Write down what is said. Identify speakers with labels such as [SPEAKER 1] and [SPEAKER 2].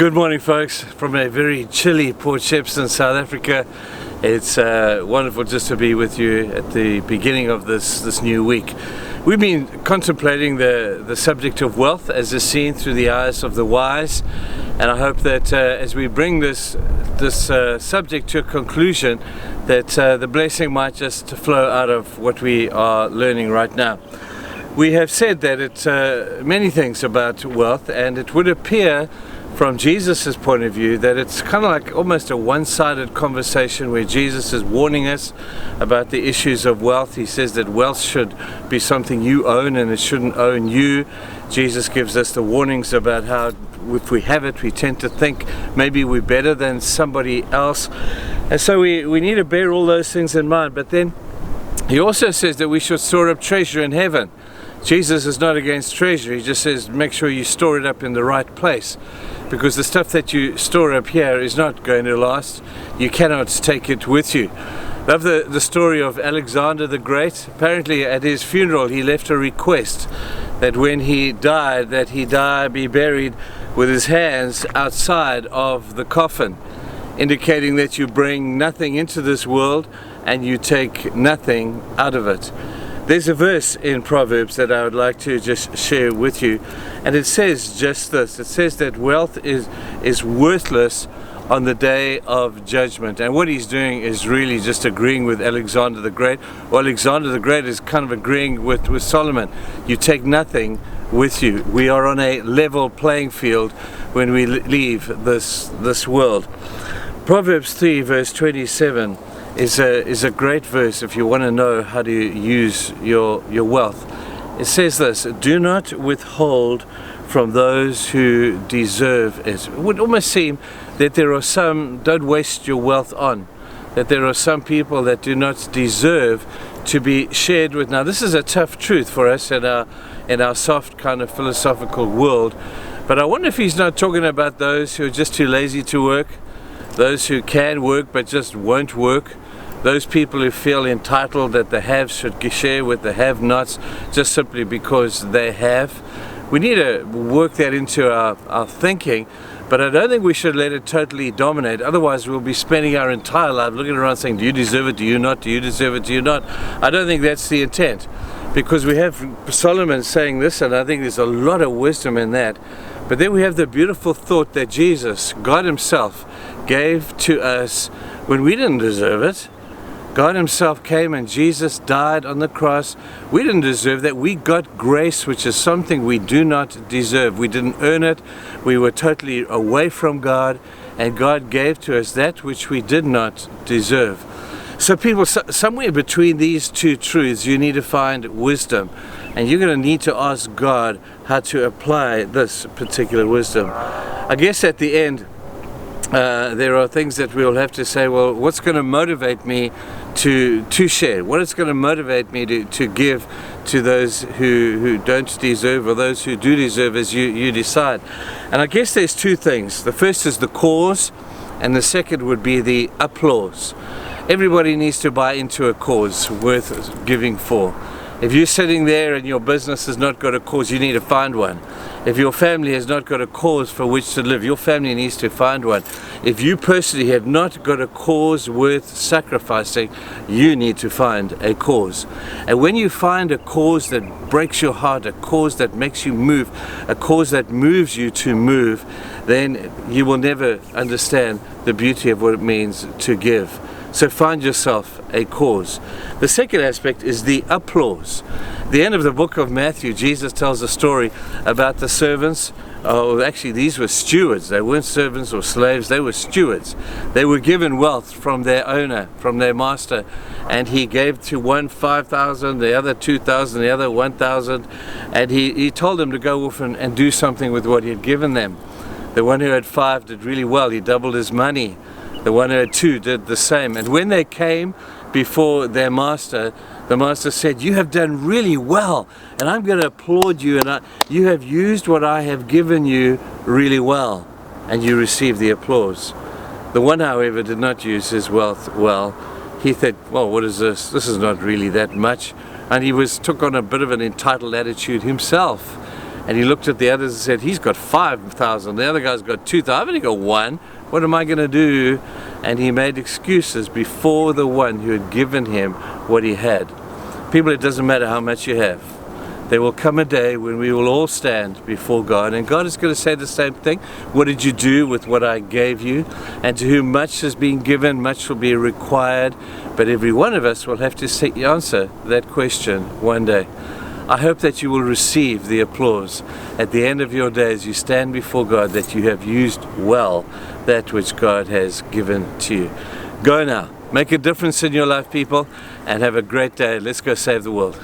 [SPEAKER 1] Good morning, folks, from a very chilly Port Shepstone, South Africa. It's wonderful just to be with you at the beginning of this new week. We've been contemplating the subject of wealth as is seen through the eyes of the wise, and I hope that as we bring this subject to a conclusion, that the blessing might just flow out of what we are learning right now. We have said that it's many things about wealth, and it would appear from Jesus' point of view that it's kind of like almost a one-sided conversation where Jesus is warning us about the issues of wealth. He says that wealth should be something you own and it shouldn't own you. Jesus gives us the warnings about how if we have it, we tend to think maybe we're better than somebody else. And so we need to bear all those things in mind. But then he also says that we should store up treasure in heaven. Jesus is not against treasure. He just says make sure you store it up in the right place, because the stuff that you store up here is not going to last. You cannot take it with you. Love the story of Alexander the Great. Apparently at his funeral he left a request that when he died, that he be buried with his hands outside of the coffin, indicating that you bring nothing into this world and you take nothing out of it. There's a verse in Proverbs that I would like to just share with you, and it says just this. It says that wealth is worthless on the day of judgment. And what he's doing is really just agreeing with Alexander the Great. Well, Alexander the Great is kind of agreeing with Solomon. You take nothing with you. We are on a level playing field when we leave this world. Proverbs 3 verse 27 is a great verse if you want to know how to use your wealth. It says this: do not withhold from those who deserve it. It would almost seem that there are some, don't waste your wealth on, that there are some people that do not deserve to be shared with. Now this is a tough truth for us in our soft kind of philosophical world, but I wonder if he's not talking about those who are just too lazy to work, those who can work but just won't work, those people who feel entitled that the haves should share with the have-nots just simply because they have. We need to work that into our thinking, but I don't think we should let it totally dominate. Otherwise we'll be spending our entire life looking around saying, do you deserve it, do you not, do you deserve it, do you not? I don't think that's the intent, because we have Solomon saying this, and I think there's a lot of wisdom in that. But then we have the beautiful thought that Jesus, God himself, gave to us when we didn't deserve it. God himself came and Jesus died on the cross. We didn't deserve that. We got grace, which is something we do not deserve. We didn't earn it. We were totally away from God, and God gave to us that which we did not deserve. So people, somewhere between these two truths, you need to find wisdom, and you're going to need to ask God how to apply this particular wisdom. I guess at the end, there are things that we'll have to say, well, what's going to motivate me to share? What is going to motivate me to give to those who don't deserve, or those who do deserve, as you decide? And I guess there's two things. The first is the cause, and the second would be the applause. Everybody needs to buy into a cause worth giving for. If you're sitting there and your business has not got a cause, you need to find one. If your family has not got a cause for which to live, your family needs to find one. If you personally have not got a cause worth sacrificing, you need to find a cause. And when you find a cause that breaks your heart, a cause that makes you move, a cause that moves you to move, then you will never understand the beauty of what it means to give. So find yourself a cause. The second aspect is the applause. At the end of the book of Matthew, Jesus tells a story about the servants. Oh, actually these were stewards. They weren't servants or slaves, they were stewards. They were given wealth from their owner, from their master, and he gave to one 5,000, the other 2,000, the other 1,000, and he told them to go off and do something with what he had given them. The one who had 5 did really well. He doubled his money. The one who had 2 did the same. And when they came before their master, the master said, you have done really well, and I'm going to applaud you, and you have used what I have given you really well, and you received the applause. The one, however, did not use his wealth well. He thought, well, what is this? This is not really that much. And he took on a bit of an entitled attitude himself. And he looked at the others and said, he's got 5,000, the other guy's got 2,000, I've only got one, what am I going to do? And he made excuses before the one who had given him what he had. People, it doesn't matter how much you have. There will come a day when we will all stand before God, and God is going to say the same thing. What did you do with what I gave you? And to whom much has been given, much will be required. But every one of us will have to answer that question one day. I hope that you will receive the applause at the end of your days. You stand before God, that you have used well that which God has given to you. Go now, make a difference in your life, people, and have a great day. Let's go save the world.